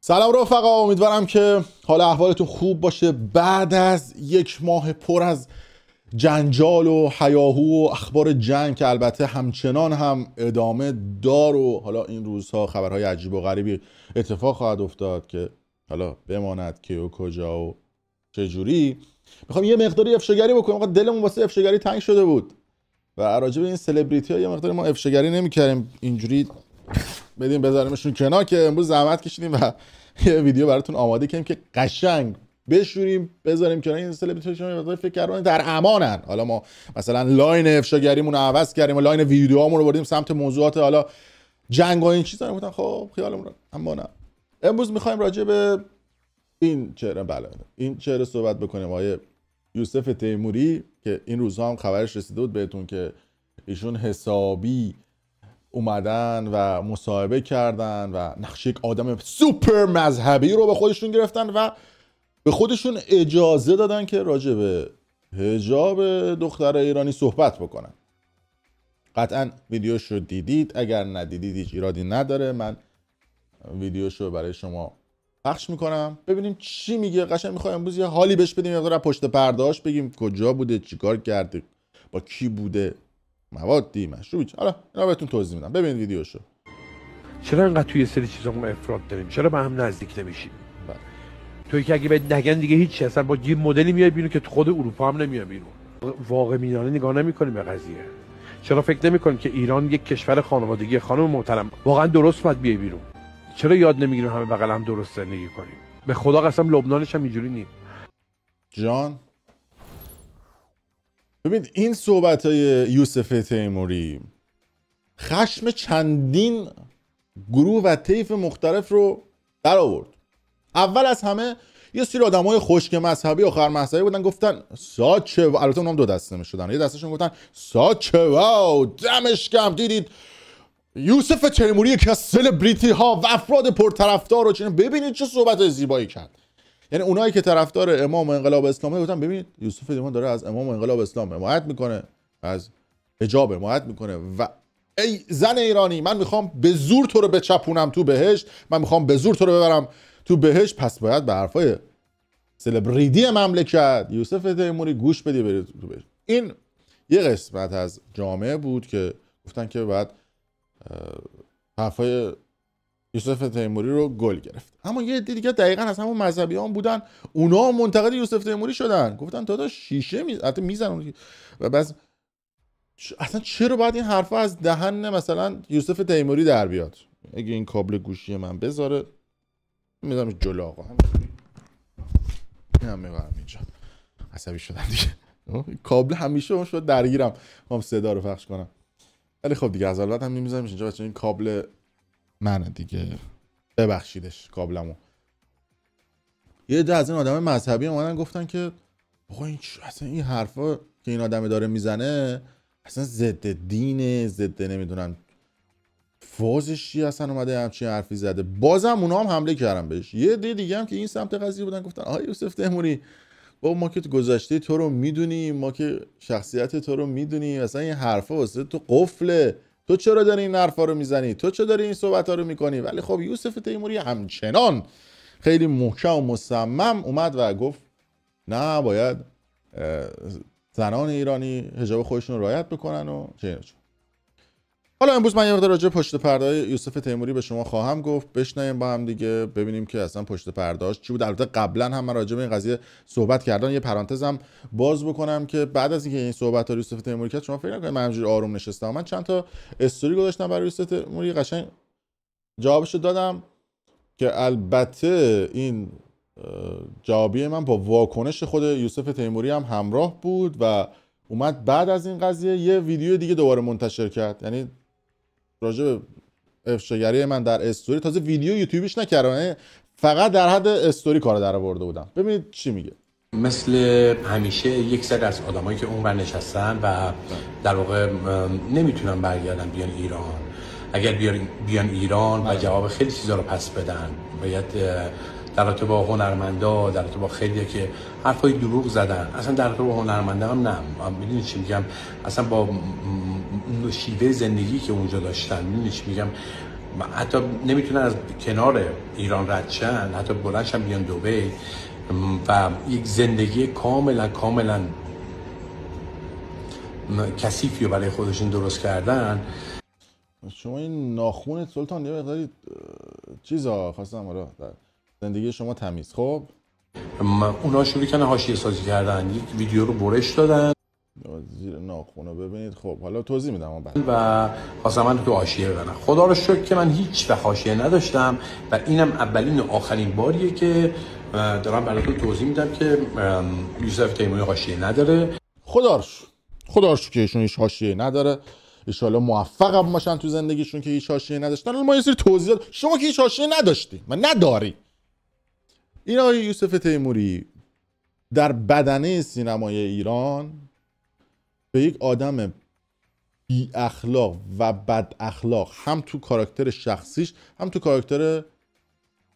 سلام رفقا، امیدوارم که حال احوالتون خوب باشه. بعد از یک ماه پر از جنجال و هیاهو و اخبار جنگ که البته همچنان هم ادامه دار و حالا این روزها خبرهای عجیب و غریبی اتفاق خواهد افتاد که حالا بماند که و کجا و چجوری، میخوام یه مقداری افشاگری بکنیم. دلمون واسه افشاگری تنگ شده بود و راجع به این سلبریتی ها یه مقداری ما افشاگری نمی‌کردیم، اینجوری بدیم بذاریمشون کنار که امروز زحمت کشیدیم و یه ویدیو براتون آماده کردیم که قشنگ بشوریم بذاریم کنار. این سلبریتی‌ها فکر کردن در امانن. حالا ما مثلا لاین افشاگریمون رو عوض کردیم و لاین ویدیوهامون رو بردیم سمت موضوعات حالا جنگ و این چیزا. گفتن خب خیالمون اما نه. امروز می‌خوایم راجع به این چهره صحبت بکنیم، آقای یوسف تیموری که این روزها هم خبرش رسیده بود بهتون که ایشون حسابی اومدن و مصاحبه کردن و نقش یک آدم سوپر مذهبی رو به خودشون گرفتن و به خودشون اجازه دادن که راجع به حجاب دختر ایرانی صحبت بکنن. قطعا ویدیوشو دیدید، اگر ندیدید هیچ ایرادی نداره، من ویدیوشو برای شما پخش میکنم ببینیم چی میگه. قشنگ میخوایم امروز یه حالی بهش بدیم، یه مقدار پشت پرده‌اش بگیم کجا بوده، چیکار کرده، با کی بوده، موادی مشروبی. حالا اینا بهتون توضیح میدم، ببینید ویدیوشو. چرا انقدر توی سری چیزا ما افراط داریم؟ چرا به هم نزدیک نمیشیم؟ توی که اگه بهت نگن دیگه هیچ چیز، اصلا با یه مدلی میای بیرون که تو خود اروپا هم نمیای بیرون. واقع بینانه نگاه نمی‌کنیم به قضیه. چرا فکر نمی‌کنیم که ایران یک کشور خانوادگی؟ خانم محترم واقعا درست باید بیای بیرون. چرا یاد نمیگیریم همه بغل هم درست زندگی کنیم؟ به خدا قسم لبنانش هم اینجوری نیم. جان ببینید این صحبت‌های یوسف تیموری خشم چندین گروه و طیف مختلف رو در آورد. اول از همه یه سری آدمای خشک مذهبی و خر مذهبی بودن، گفتن ساچه، البته اونم دو دسته میشدن. یه دستشون گفتن ساچه واو دمش گرم، دیدید یوسف تیموری یکی از سلبریتی ها و افراد پرطرفدار و چنین، ببینید چه صحبت زیبایی کرد. یعنی اونایی که طرفدار امام انقلاب اسلامی بودن، ببینید یوسف تیموری داره از امام انقلاب اسلام حمایت میکنه، از حجاب حمایت میکنه و ای زن ایرانی، من میخوام به زور تو رو بچپونم تو بهشت، من میخوام به زور تو رو ببرم تو بهشت، پس باید به حرفای سلبریتی مملکت یوسف تیموری گوش بدی برید تو بهشت. این یه قسمت از جامعه بود که گفتن که باید حرفای یوسف تیموری رو گل گرفت. اما یه عده دیگه دقیقاً از همون مذهبیان بودن، اونا منتقد یوسف تیموری شدن، گفتن داداش شیشه میزنن و بس اصلا چرا باید این حرفا از دهن مثلا یوسف تیموری در بیاد؟ اگه این کابل گوشی من بذاره میذارم جلو آقا، هم میذارم اینجا. عصبی شدم دیگه، کابل همیشه اون شد درگیرم، هم صدا رو پخش کنم. ولی خب دیگه از اول هم نمیذارم اینجا بچه‌ها، این کابل منه دیگه، ببخشیدش کابلمو. یه عده از این آدم مذهبی اومدن گفتن که آقا این اصلا این حرفا که این آدم داره میزنه اصلا ضد دینه، ضد نمیدونم فازش چی، اصلا اومده همچین حرفی زده. بازم اونا هم حمله کردن بهش. یه عده دیگه هم که این سمت قضیه بودن گفتن آقا یوسف تیموری بابا ما که تو گذشته تو رو میدونیم، ما که شخصیت تو رو میدونیم، اصلا این حرفا واسه تو قفله، تو چرا داری این حرفا رو میزنی، تو چرا داری این صحبت ها رو میکنی؟ ولی خب یوسف تیموری همچنان خیلی محکم و مصمم اومد و گفت نه، باید زنان ایرانی حجاب خودشون رو رعایت بکنن و چه. حالا امروز من یه مقدار راجع پشت پرده یوسف تیموری به شما خواهم گفت، بشنویم با هم دیگه ببینیم که اصلا پشت پرده‌اش چی بود. البته قبلا هم من راجع به این قضیه صحبت کردم، یه پرانتزم باز بکنم که بعد از اینکه این صحبت‌ها یوسف تیموری کرد شما فکر نکنید من همینجوری آروم نشستم. من چند تا استوری گذاشتم برای یوسف تیموری، قشنگ جوابشو دادم که البته این جوابی من با واکنش خود یوسف تیموری هم همراه بود و اومد بعد از این قضیه یه ویدیو دیگه دوباره منتشر کرد. یعنی راجع به افشاگری من در استوری، تازه ویدیو یوتیوبش نکردم، فقط در حد استوری کار در آورده بودم. ببینید چی میگه. مثل همیشه یک سری از آدمایی که اونور نشستن و در واقع نمیتونن برگردن بیان ایران، اگر بیان ایران و جواب خیلی چیزا رو پس بدن، باید در رابطه با هنرمندا، در رابطه با خیلی که حرفای دروغ زدن، اصلا در رابطه با هنرمندا هم نه. میدونید چی میگم؟ اصلا با شیوه زندگی که اونجا داشتن، میدونید چی میگم؟ حتی نمیتونن از کنار ایران رد شن، حتی بلندشن بیان دبی و یک زندگی کاملا کثیفی رو برای خودشون درست کردن. شما این ناخونت سلطان یه مقداری چیزا خواستم حالا زندگی شما تمیز. خب اونا شروع کردن حاشیه سازی کردن، یک ویدیو رو برش دادن زیر ناخونو ببینید. خب حالا توضیح میدم بعد و خواستم من تو حاشیه بزنم. خدا رو شکر که من هیچ وقت حاشیه نداشتم و اینم اولین و آخرین باریه که دارم براتون توضیح میدم که یوسف تیموری حاشیه نداره. خدا رو شکر که ایشون هیچ حاشیه نداره. ان شاءالله موفق هم باشن تو زندگیشون که هیچ حاشیه نداشتن. ما یه سری توضیحات، شما که هیچ حاشیه نداشتی و نداری. این آقای یوسف تیموری در بدنه سینمای ایران به یک آدم بی اخلاق و بد اخلاق، هم تو کاراکتر شخصیش هم تو کاراکتر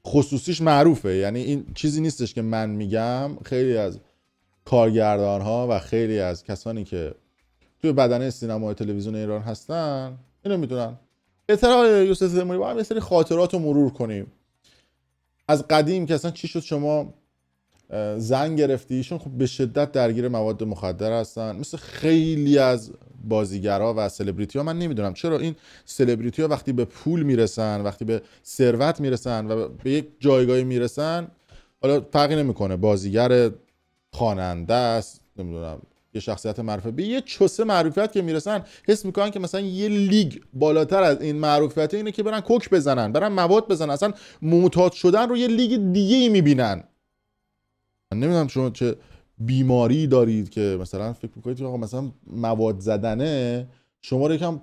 خصوصیش معروفه. یعنی این چیزی نیستش که من میگم، خیلی از کارگردان ها و خیلی از کسانی که توی بدنه سینما و تلویزیون ایران هستن اینو میدونن. بهتره آقای یوسف تیموری با هم یه سری خاطرات رو مرور کنیم از قدیم که اصلا چی شد شما زن گرفتی. ایشون خب به شدت درگیر مواد مخدر هستن، مثل خیلی از بازیگرها و سلبریتی ها. من نمیدونم چرا این سلبریتی ها وقتی به پول میرسن، وقتی به ثروت میرسن و به یک جایگاهی میرسن، حالا فرقی نمیکنه بازیگر، خواننده است، نمیدونم یه شخصیت معروفه، به یه چوسه معروفیت که میرسن حس میکنن که مثلا یه لیگ بالاتر از این معروفیت اینه که برن کوک بزنن، برن مواد بزنن، اصلا معتاد شدن رو یه لیگ دیگه ای میبینن. من نمیدونم شما چه بیماری دارید که مثلا فکر میکنید که آقا مثلا مواد زدنه شما رو یکم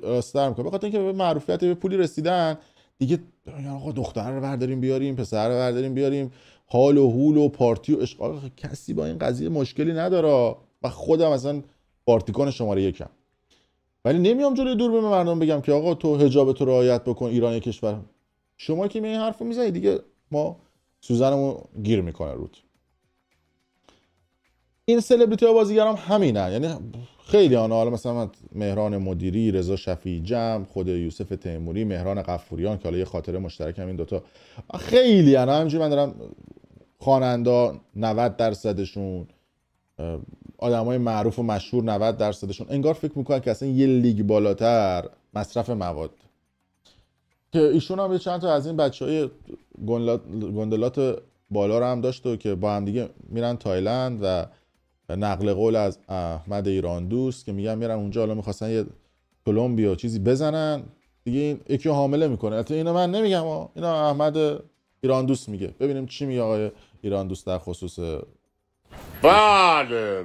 راستر میکنه، بخاطر اینکه به معروفیت به پولی رسیدن دیگه. آقا دختر رو برداریم بیاریم، پسر رو برداریم بیاریم، حال و هول و پارتی و اشغال. کسی با این قضیه مشکلی نداره و خودم مثلا پارتیکان شماره یکم، ولی نمیام جلوی دور به مردم بگم که آقا تو حجاب تو رعایت بکن، ایران کشور. شما که این حرفو میزنید دیگه ما سوزنمون گیر میکنه رود. این سلبریتی ها بازیگرام همینن، یعنی خیلی آنها، حالا مثلا مهران مدیری، رضا شفیعی جمع، خود یوسف تیموری، مهران غفوریان که حالا یه خاطره مشترک هم این دوتا، خیلی انا همینجوری من دارم خواننده 90%شون، آدمای معروف و مشهور 90%شون انگار فکر میکنن که اصلا یه لیگ بالاتر مصرف مواد. که ایشون هم چند تا از این بچهای گندلات بالا رو هم داشته که با هم دیگه میرن تایلند و نقل قول از احمد ایران دوست که میگن میرن اونجا، حالا میخواستن یه کلمبیا چیزی بزنن دیگه، این یکی حامله میکنه. البته اینو من نمیگم، اینو احمد ایران دوست میگه. ببینیم چی میگه آقای ایران دوست در خصوص. بله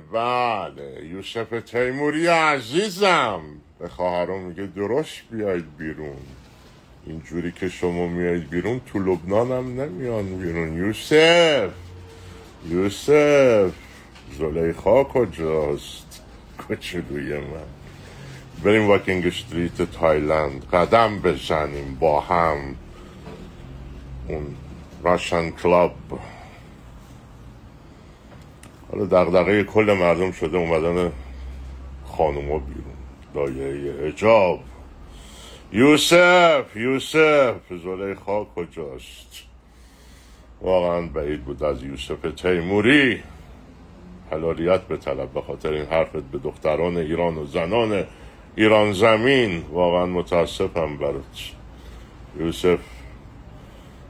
یوسف تیموری عزیزم به خواهرم میگه درست بیاید بیرون، اینجوری که شما میایید بیرون تو لبنان هم نمیان بیرون. یوسف زلیخا کجاست؟ کوچولوی من. بریم واکینگ استریت تایلند قدم بزنیم با هم، اون راشن کلاب. حالا دغدغه کل مردم شده اومدن خانوما بیرون، دایه حجاب. یوسف زلیخا کجاست؟ واقعا بعید بود از یوسف تیموری حلالیت به طلب به خاطر این حرفت به دختران ایران و زنان ایران زمین. واقعا متاسفم برات یوسف.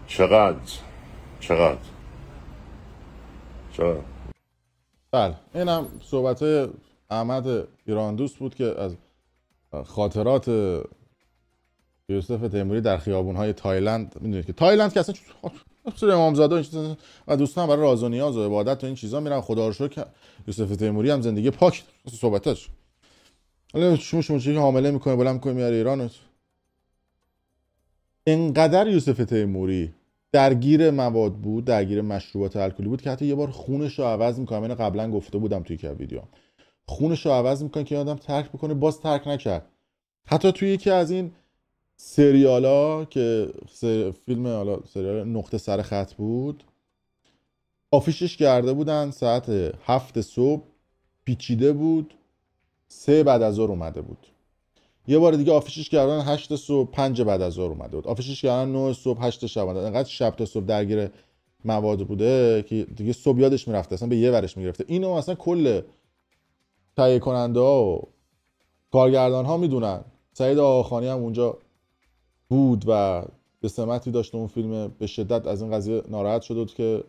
چقدر بله، اینم صحبت احمد ایران دوست بود که از خاطرات یوسف تیموری در خیابون‌های تایلند. میدونید که تایلند که اصلا سر امامزاده و دوستان برای راز و نیاز و عبادت و این چیزا میرن. خدا رو شکر یوسف تیموری هم زندگی پاک صحبتاش. حالا شما چیزی حامله میکنه بلند میکنه میاره ایران. اینقدر یوسف تیموری درگیر مواد بود، درگیر مشروبات الکلی بود که حتی یه بار خونش رو عوض میکنه. من قبلا گفته بودم توی یک ویدیو، خونش رو عوض میکنه که آدم ترک بکنه، باز ترک نکرد. حتی توی یکی از این سریالا که فیلم، حالا سریال نقطه سر خط بود، آفیشش کرده بودن ساعت 7 صبح، پیچیده بود، 3 بعد از ظهر اومده بود. یه بار دیگه آفیشش کردن 8 صبح 5 بعد از ظهر اومده بود، آفیشش کردن 9 صبح 8 شب اومده. انقدر شب تا صبح درگیر مواد بوده که دیگه صبح یادش میرفته، اصلا به یه ورش میگرفته. اینو اصلا کل تهیه کننده ها و کارگردان ها میدونن. سعید آقاخانی هم اونجا بود و به سمتی داشت اون فیلم، به شدت از این قضیه ناراحت شده بود که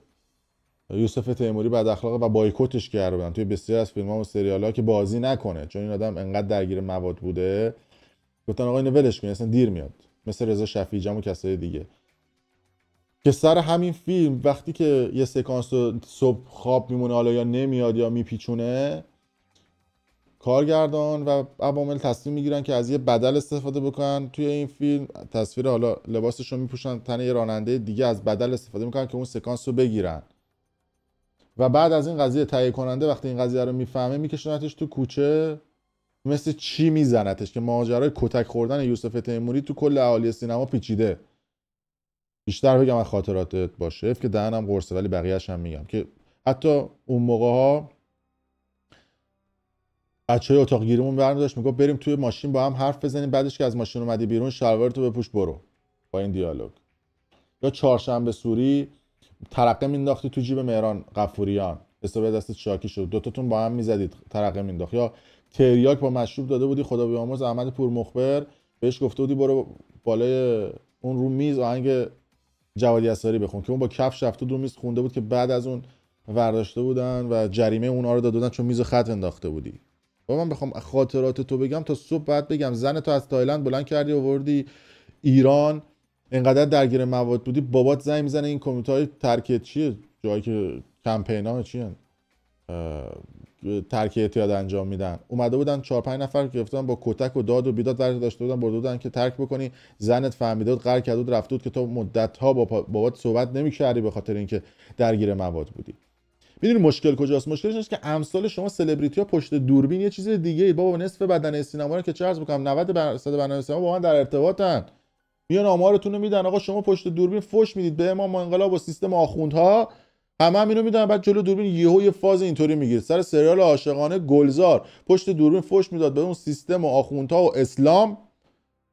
یوسف تیموری بد اخلاقه و بایکوتش کرده بودن توی بسیار از فیلم‌ها و سریال‌ها که بازی نکنه، چون این آدم انقدر درگیر مواد بوده. گفتن آقا اینو ولش کن، اصلا دیر میاد، مثل رضا شفیعی جان و کسای دیگه. که سر همین فیلم وقتی که یه سکانس صبح خواب میمونه حالا یا نمیاد یا میپیچونه، کارگردان و عوامل تصمیم میگیرن که از یه بدل استفاده بکنن توی این فیلم. تصویر حالا لباسشو میپوشن تن یه راننده دیگه، از بدل استفاده میکنن که اون سکانس رو بگیرن. و بعد از این قضیه تهیه کننده وقتی این قضیه رو میفهمه میکشونتش تو کوچه، مثل چی میزنتش که ماجرای کتک خوردن یوسف تیموری تو کل اهالی سینما پیچیده. بیشتر بگم از خاطراتت باشه که دهنم قرصه، ولی بقیه‌اش هم میگم که حتی اون موقع ها بچه‌های اتاق گیریمون برمی داشت میگفت بریم توی ماشین با هم حرف بزنیم، بعدش که از ماشین اومدی بیرون شلوارتو بپوش برو، با این دیالوگ. یا چهارشنبه سوری ترقه مینداختی تو جیب مهران غفوریان، استفاده دست شاکی شد، دوتاتون با هم میزدید ترقه مینداخت. یا تریاک با مشروب داده بودی خدا بیامرز احمد پورمخبر، بهش گفته بودی برو بالای اون رو میز آهنگ جوادی اساری بخون، که اون با کفش رفته رو میز خونده بود که بعد از اون ورداشته بودن و جریمه اونا رو داده بودن چون میز خط انداخته بودی. با من بخوام خاطرات تو بگم تا صبح بعد بگم. زن تو از تایلند بلند کردی آوردی ایران، اینقدر درگیر مواد بودی، بابات زنگ میزنه این کمیته‌های ترک چیه، جایی که کمپینا چیه ترک اعتیاد انجام میدن، اومده بودن 4-5 نفر گرفتن با کتک و داد و بیداد ورش داشته بودن، برده بودن که ترک بکنی. زنت فهمیده بود قهر کرده بود رفته بود که تو مدت‌ها با بابات صحبت نمی‌کردی به خاطر اینکه درگیر مواد بودی. میدونی مشکل کجاست؟ مشکلش اینه که امثال شما سلبریتی ها پشت دوربین یه چیز دیگه ای. بابا نصف بدنه سینما رو که چه عرض بکنم 90% بدنه سینما با من در ارتباطن، میان آمارتون رو میدن. آقا شما پشت دوربین فوش میدید به امام انقلاب و سیستم آخوندها، همه اینو میدونن. بعد جلو دوربین یهو یه فاز اینطوری میگیره. سر سریال عاشقانه گلزار پشت دوربین فوش میداد به اون سیستم و آخوندها و اسلام،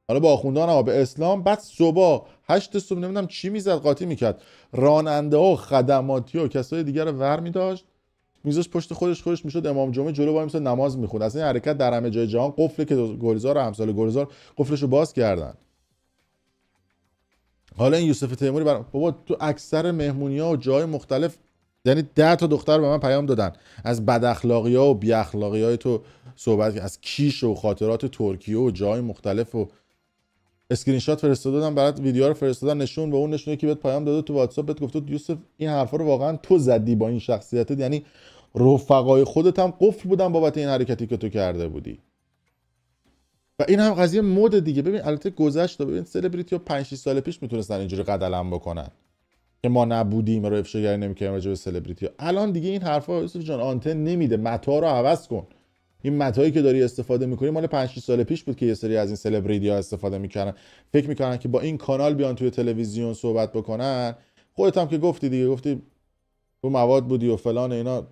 حالا با آخوندها نه به اسلام. بعد صبح 8 صبح نمیدونم چی میزد قاطی میکرد، راننده ها خدماتی و کسای دیگر رو ور میداشت میذاش پشت خودش میشد امام جمعه جلو وای میساد نماز میخوند. اصلا این حرکت در همه جای جهان قفله که گلزار و امثال گلزار قفلشو باز کردن. حالا این یوسف تیموری بابا تو اکثر مهمونی‌ها و جای مختلف یعنی 10 تا دختر به من پیام دادن از بد اخلاقی‌ها و بی اخلاقی‌های تو صحبت، از کیش و خاطرات ترکیه و جای مختلف و اسکرین شات فرستادن برات، ویدیو رو فرستادن نشون به اون نشونه که بهت پیام داده تو واتساپ بهت گفته یوسف این حرفا رو واقعا تو زدی با این شخصیتت، یعنی رفقای خودت هم قفل بودن بابت این حرکتی که تو کرده بودی. و این هم قضیه مد دیگه. ببین البته گذشت، ببین سلبریتی ها 5-6 سال پیش میتونستن اینجوری قدلم بکنن که ما نبودیم رو افشاگری نمی‌کردیم راجع به سلبریتی ها. الان دیگه این حرفا یوسف جان آنتن نمیده. متا رو عوض کن. این متایی که داری استفاده می‌کنی مال 5-6 سال پیش بود که یه سری از این سلبریتی ها استفاده می‌کردن، فکر می‌کردن که با این کانال بیان توی تلویزیون صحبت بکنن. خودت هم که گفتی دیگه، گفتی تو مواد بودی و فلان اینا،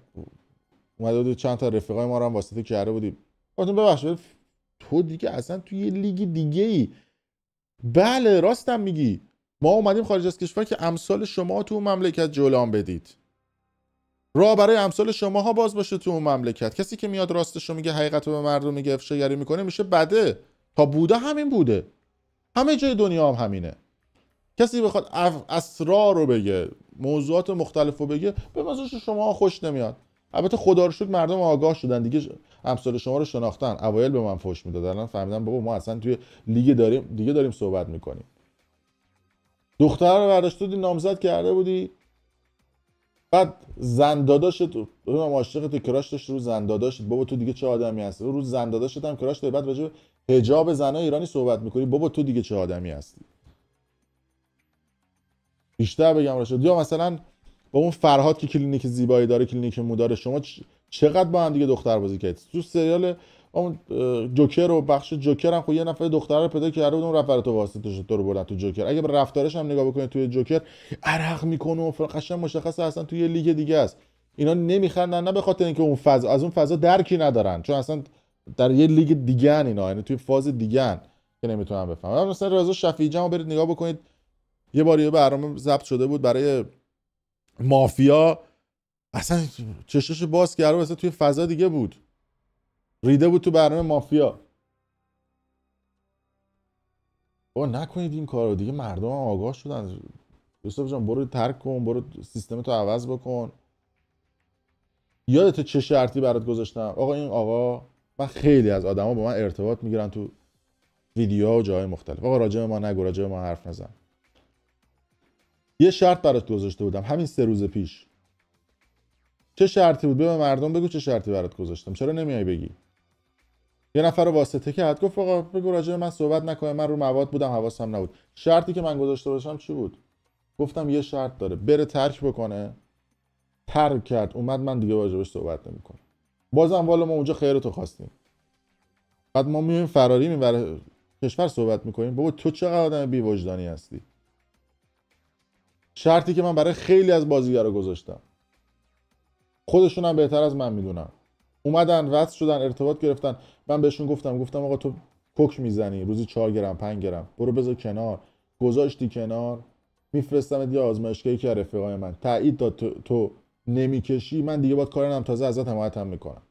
اومده بود چند تا رفیقای ما رو هم واسطه کرده بودی. خودتون ببخشید تو دیگه اصلا توی یه لیگ دیگه ای. بله راستم میگی، ما اومدیم خارج از کشور که امثال شما تو اون مملکت جولان بدید، راه برای امثال شماها باز باشه تو اون مملکت. کسی که میاد راستش رو میگه، حقیقت رو به مردم میگه، افشاگری میکنه، میشه بده. تا بوده همین بوده، همه جای دنیا هم همینه. کسی بخواد اسرار رو بگه، موضوعات مختلف رو بگه، به مزاج شما خوش نمیاد. البته خدا رو شکر مردم آگاه شدن دیگه، امثال شما رو شناختن. اوایل به من فحش میدادن، الان فهمیدن بابا ما اصلا توی لیگ داریم صحبت میکنیم. دختر رو برداشته بودی نامزد کرده بودی، بعد زن داداشت هم عاشق تو کراش داشت رو زن داداشت. بابا تو دیگه چه آدمی هستی؟ رو زن داداشت هم کراش داری، بعد راجع به حجاب زنای ایرانی صحبت میکنی. بابا تو دیگه چه آدمی هستی؟ بیشتر بگم راشه. یا مثلا با اون فرهاد که کلینیک زیبایی داره، کلینیک مو داره، شما چقدر با هم دیگه دختر بازی کردید؟ تو سریال اون جوکر و بخش جوکر هم خب یه نفر دختر رو پیدا کرده بود، اون رفت تو واسطه تو رو بردن تو جوکر. اگه به رفتارش هم نگاه بکنید توی جوکر عرق میکنه و قشنگ مشخصه اصلا توی یه لیگ دیگه است. اینا نمیخندن نه به خاطر اینکه اون فضا از اون فضا درکی ندارن، چون اصلا در یه لیگ دیگه ان اینا، یعنی توی فاز دیگه ان که نمیتونم بفهمم. مثلا رضا شفیعی جمع برید نگاه بکنید، یه بار یه برنامه ضبط شده بود برای مافیا، اصلا چشش باز کرده مثلا توی فضا دیگه بود، ریده بود تو برنامه مافیا. با نکنید این کارو دیگه، مردم هم آگاه شدن. یوسف جان برو ترک کن، برو سیستم تو عوض بکن. یادت چه شرطی برات گذاشتم؟ آقا این آقا، من خیلی از آدما با من ارتباط میگیرن تو ویدیوها و جای مختلف، آقا راجع به ما نگو، راجع به ما حرف نزن. یه شرط برات گذاشته بودم همین 3 روز پیش. چه شرطی بود؟ به مردم بگو چه شرطی برات گذاشتم، چرا نمیای بگی؟ یه نفر رو واسطه کرد گفت آقا بگو راجع به من صحبت نکنه، من رو مواد بودم حواسم نبود. شرطی که من گذاشته باشم چی بود؟ گفتم یه شرط داره، بره ترک بکنه. ترک کرد اومد، من دیگه راجعش صحبت نمیکنم. بازم والا ما اونجا خیرتو خواستیم، بعد ما میایم فراری میبره کشور صحبت میکنیم. بابا تو چقدر آدم بی وجدانی هستی. شرطی که من برای خیلی از بازیگرا گذاشتم، خودشون هم بهتر از من میدونن، اومدن وصل شدن ارتباط گرفتن، من بهشون گفتم آقا تو کوک میزنی روزی 4 گرم 5 گرم، برو بذار کنار. گذاشتی کنار، میفرستم یه آزمایشگاهی که رفیقای من تایید داد تو نمیکشی، من دیگه باید کار نم، تازه ازت حمایت هم میکنم.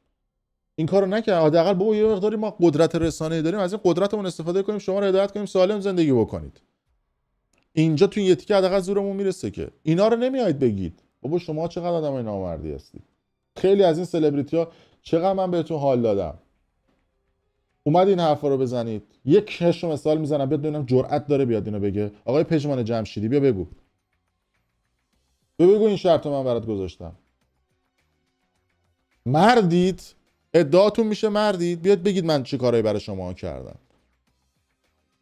این کارو نکرد. حداقل بابا یه مقداری ما قدرت رسانه‌ای داریم، از این قدرتمون استفاده کنیم، شما رو هدایت کنیم سالم زندگی بکنید. اینجا تو یه تیکه حداقل زورمون میرسه که اینا رو نمیایید بگید. بابا شما چقدر آدمای نامردی هستید. خیلی از این سلبریتی‌ها چقدر من بهتون حال دادم، اومد این حرفا رو بزنید. یک کشو مثال میزنم بیاد ببینم جرأت داره بیاد اینو بگه. آقای پژمان جمشیدی بیا بگو این شرط من برات گذاشتم. مردید، ادعاتون میشه مردید، بیاد بگید من چه کارایی برای شما کردم.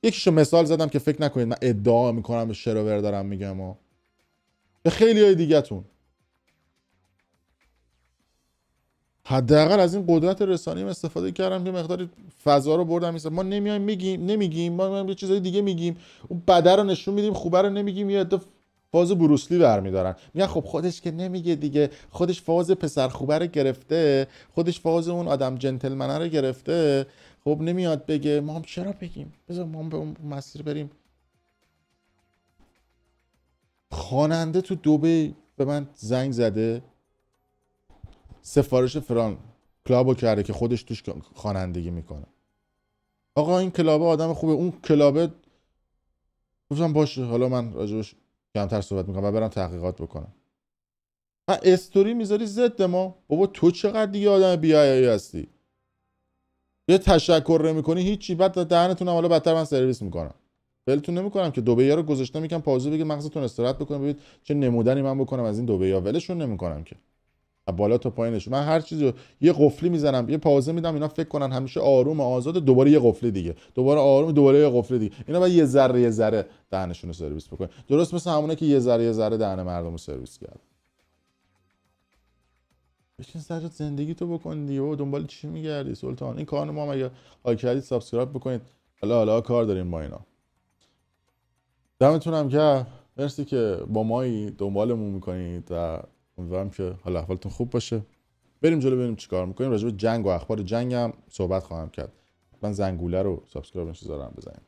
یکیشو مثال زدم که فکر نکنید من ادعا میکنم به شروور دارم میگم و به خیلی های دیگه تون. حداقل از این قدرت رسانه‌ای استفاده کردم که مقداری فضا رو بردم. ما نمیایم نمیگیم، ما یه چیزای دیگه میگیم، اون بده رو نشون میدیم، خوبه رو نمیگیم. یه عده فاز بروسلی برمیدارن میگن خب خودش که نمیگه دیگه، خودش فاز پسر خوبه رو گرفته، خودش فاز اون آدم جنتلمنه رو گرفته، خب نمیاد بگه. ما هم چرا بگیم؟ بذار ما هم به اون مسیر بریم. خواننده تو دبی به من زنگ زده، سفارش فران کلابو کرده که خودش توش خوانندگی میکنه. آقا این کلابه آدم خوبه، اون کلابه گفتم باشه حالا من راجبش کمتر صحبت میکنم و برم تحقیقات بکنم. و استوری میذاری ضد ما. بابا تو چقدر دیگه آدم بی‌حیایی هستی. یه تشکر نمیکنی هیچی، بعد دهنتون حالا بدتر من سرویس میکنم. ولتون نمیکنم که دبی‌ها رو گذاشتم یکم پازو بگیر مغزتون استراحت بکنه، ببینید چه نمودنی من بکنم از این دبی‌ها. ولشون نمیکنم که بالا تا پایینش. من هر چیزی یه قفلی میزنم، یه پازه میدم، اینا فکر کنن همیشه آروم آزاد، دوباره یه قفلی دیگه، دوباره آروم، دوباره یه قفلی دیگه. اینا بعد یه ذره دهنشون رو سرویس بکنن، درست مثل همونه که یه ذره دهن مردم رو سرویس کرد. بشین سرت زندگی تو بکن دیگه و دنبال چی میگردی سلطان؟ این کانال ما اگه لایک کردید سابسکرایب بکنید. حالا کار داریم با اینا. دمتون گرم، مرسی که با مایی دنبالمون میکنید و امیدوارم که حالا احوالتون خوب باشه. بریم جلو ببینیم چیکار میکنیم. راجع به جنگ و اخبار جنگ هم صحبت خواهم کرد. من زنگوله رو سابسکرایب نشه بزنید.